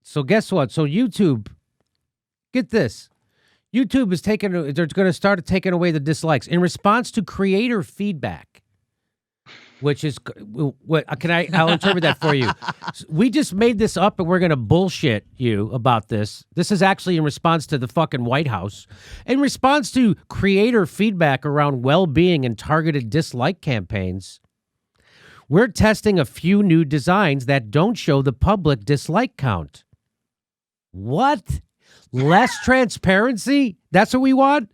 So guess what? So YouTube, get this. YouTube is they're going to start taking away the dislikes in response to creator feedback, which is I'll interpret that for you. We just made this up and we're going to bullshit you about this. This is actually in response to the fucking White House. In response to creator feedback around well-being and targeted dislike campaigns, we're testing a few new designs that don't show the public dislike count. What? Less transparency? That's what we want?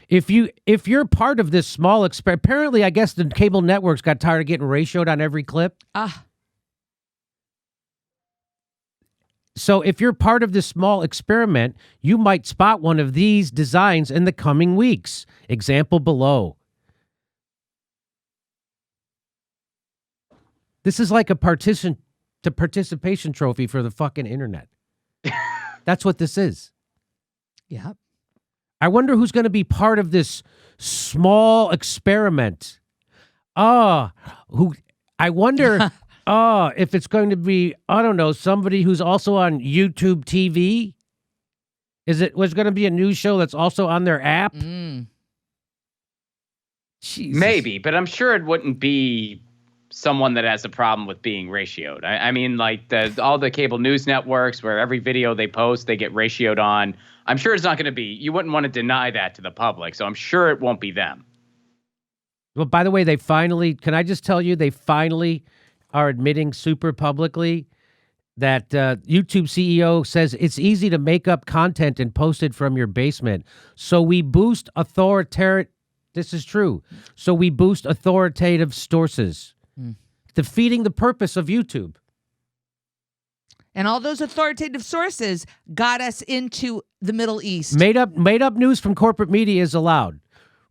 If you're part of this small apparently, I guess the cable networks got tired of getting ratioed on every clip. So if you're part of this small experiment, you might spot one of these designs in the coming weeks. Example below. This is like a participation trophy for the fucking internet. That's what this is. Yeah. I wonder who's going to be part of this small experiment. I wonder if it's going to be, I don't know, somebody who's also on YouTube TV. Was going to be a news show that's also on their app? Maybe, but I'm sure it wouldn't be someone that has a problem with being ratioed. I mean, like all the cable news networks where every video they post, they get ratioed on. I'm sure it's not going to be. You wouldn't want to deny that to the public, so I'm sure it won't be them. Well, by the way, can I just tell you, they finally are admitting super publicly that YouTube CEO says it's easy to make up content and post it from your basement. So we boost this is true. So we boost authoritative sources. Defeating the purpose of YouTube. And all those authoritative sources got us into the Middle East. Made up news from corporate media is allowed.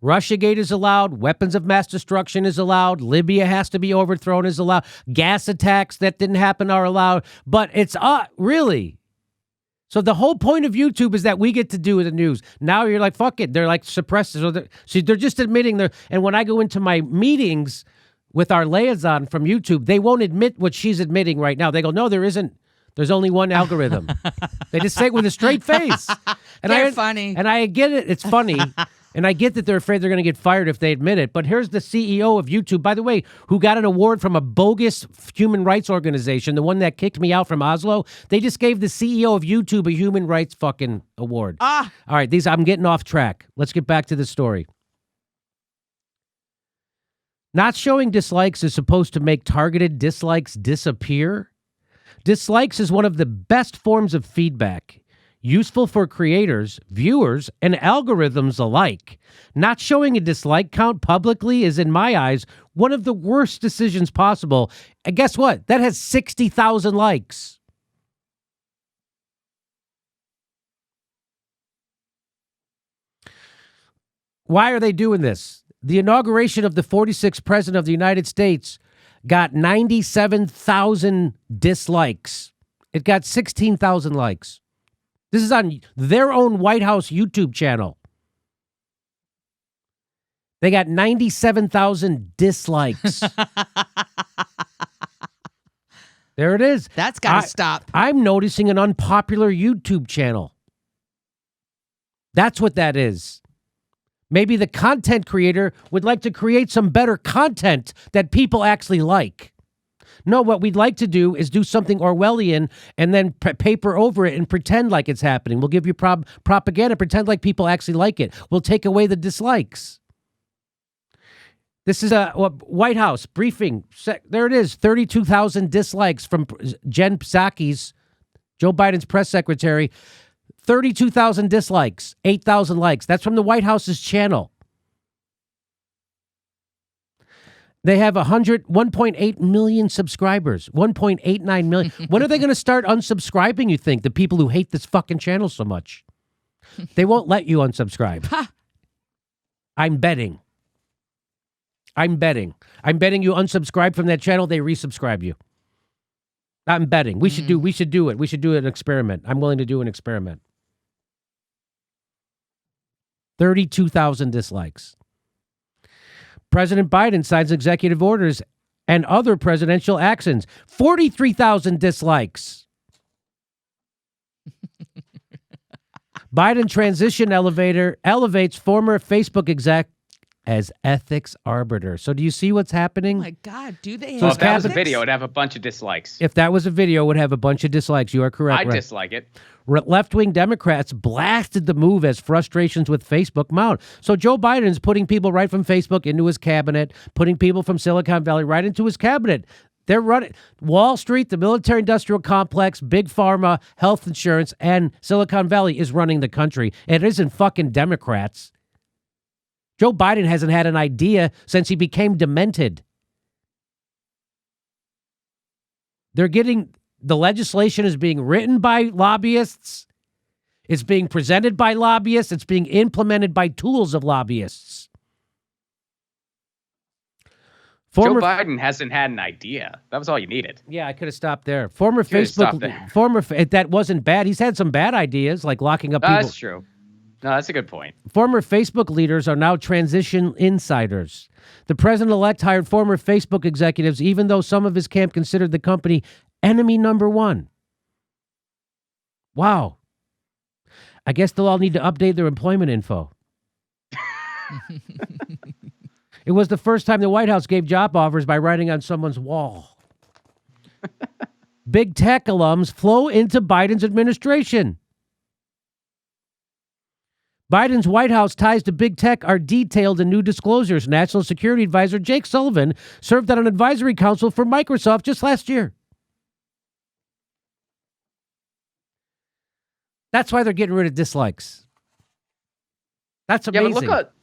Russiagate is allowed. Weapons of mass destruction is allowed. Libya has to be overthrown is allowed. Gas attacks that didn't happen are allowed. But it's really. So the whole point of YouTube is that we get to do the news. Now you're like, fuck it. They're like suppressed. So they're just admitting and when I go into my meetings with our liaison from YouTube, they won't admit what she's admitting right now. They go, no, there isn't. There's only one algorithm. They just say it with a straight face. And they're funny. And I get it. It's funny. And I get that they're afraid they're going to get fired if they admit it. But here's the CEO of YouTube, by the way, who got an award from a bogus human rights organization, the one that kicked me out from Oslo. They just gave the CEO of YouTube a human rights fucking award. All right, I'm getting off track. Let's get back to the story. Not showing dislikes is supposed to make targeted dislikes disappear. Dislikes is one of the best forms of feedback, useful for creators, viewers, and algorithms alike. Not showing a dislike count publicly is, in my eyes, one of the worst decisions possible. And guess what? That has 60,000 likes. Why are they doing this? The inauguration of the 46th president of the United States got 97,000 dislikes. It got 16,000 likes. This is on their own White House YouTube channel. They got 97,000 dislikes. There it is. That's got to stop. I'm noticing an unpopular YouTube channel. That's what that is. Maybe the content creator would like to create some better content that people actually like. No, what we'd like to do is do something Orwellian and then paper over it and pretend like it's happening. We'll give you propaganda, pretend like people actually like it. We'll take away the dislikes. This is a White House briefing. There it is, 32,000 dislikes from Jen Psaki, Joe Biden's press secretary. 32,000 dislikes, 8,000 likes. That's from the White House's channel. They have 1.8 million subscribers, 1.89 million. When are they going to start unsubscribing, you think, the people who hate this fucking channel so much? They won't let you unsubscribe. I'm betting. I'm betting you unsubscribe from that channel, they resubscribe you. I'm betting. We should do it. We should do an experiment. I'm willing to do an experiment. 32,000 dislikes. President Biden signs executive orders and other presidential actions. 43,000 dislikes. Biden transition elevates former Facebook exec as ethics arbiter. So do you see what's happening? Oh my God, do they Well, have if that was a ethics? video, it'd have a bunch of dislikes. If that was a video, it would have a bunch of dislikes. You are correct. I right? dislike it. Left-wing Democrats blasted the move as frustrations with Facebook mount. So Joe Biden's putting people right from Facebook into his cabinet, putting people from Silicon Valley right into his cabinet. They're running Wall Street, the military-industrial complex, big pharma, health insurance, and Silicon Valley is running the country. It isn't fucking Democrats. Joe Biden hasn't had an idea since he became demented. The legislation is being written by lobbyists. It's being presented by lobbyists. It's being implemented by tools of lobbyists. Joe Biden hasn't had an idea. That was all you needed. Yeah, I could have stopped there. Former Could've stopped Facebook, there. that wasn't bad. He's had some bad ideas, like locking up people. That's true. No, that's a good point. Former Facebook leaders are now transition insiders. The president-elect hired former Facebook executives, even though some of his camp considered the company enemy number one. Wow. I guess they'll all need to update their employment info. It was the first time the White House gave job offers by writing on someone's wall. Big tech alums flow into Biden's administration. Biden's White House ties to big tech are detailed in new disclosures. National Security Advisor Jake Sullivan served on an advisory council for Microsoft just last year. That's why they're getting rid of dislikes. That's amazing. Yeah, but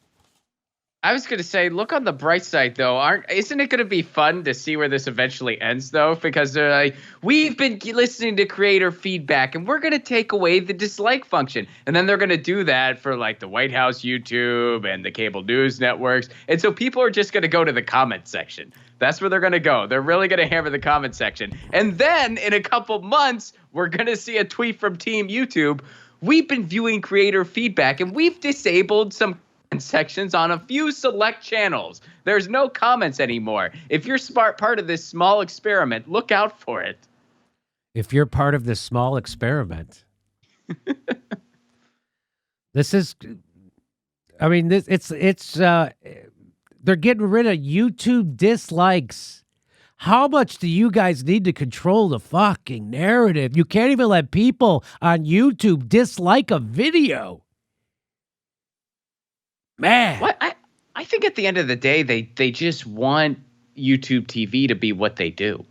I was going to say, look on the bright side, though. Isn't it going to be fun to see where this eventually ends, though? Because they're like, we've been listening to creator feedback, and we're going to take away the dislike function. And then they're going to do that for, like, the White House YouTube and the cable news networks. And so people are just going to go to the comment section. That's where they're going to go. They're really going to hammer the comment section. And then in a couple months, we're going to see a tweet from Team YouTube. We've been viewing creator feedback, and we've disabled some sections on a few select channels. There's no comments anymore. If you're part of this small experiment, look out for it. If you're part of this small experiment, this is, I mean, they're getting rid of YouTube dislikes. How much do you guys need to control the fucking narrative? You can't even let people on YouTube dislike a video. Man. What? I think at the end of the day, they just want YouTube TV to be what they do.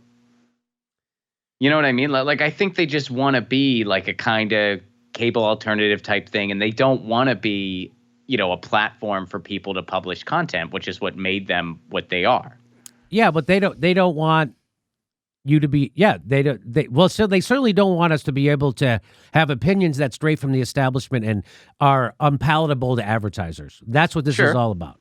You know what I mean? Like I think they just want to be like a kind of cable alternative type thing, and they don't want to be, a platform for people to publish content, which is what made them what they are. Yeah, but they don't want you to be. Yeah, so they certainly don't want us to be able to have opinions that stray from the establishment and are unpalatable to advertisers. That's what this is all about.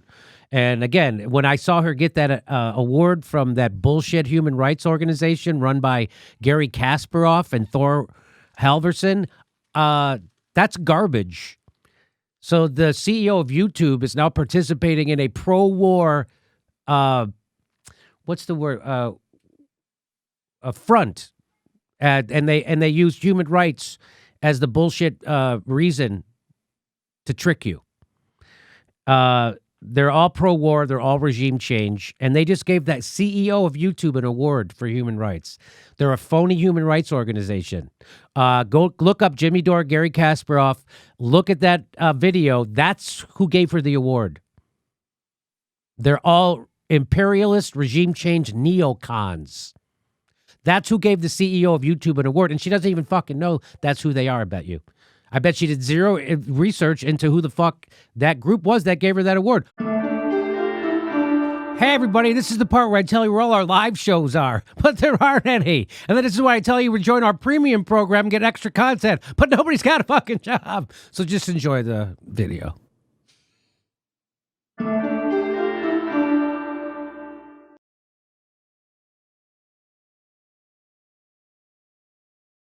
And again, when I saw her get that award from that bullshit human rights organization run by Gary Kasparov and Thor Halvorson, that's garbage. So the CEO of YouTube is now participating in a pro-war, what's the word? A front, and they use human rights as the bullshit reason to trick you. They're all pro-war. They're all regime change. And they just gave that CEO of YouTube an award for human rights. They're a phony human rights organization. Go look up Jimmy Dore, Gary Kasparov. Look at that video. That's who gave her the award. They're all imperialist regime change neocons. That's who gave the CEO of YouTube an award. And she doesn't even fucking know that's who they are, I bet you. I bet she did zero research into who the fuck that group was that gave her that award. Hey, everybody, this is the part where I tell you where all our live shows are, but there aren't any. And then this is why I tell you to join our premium program and get extra content, but nobody's got a fucking job. So just enjoy the video.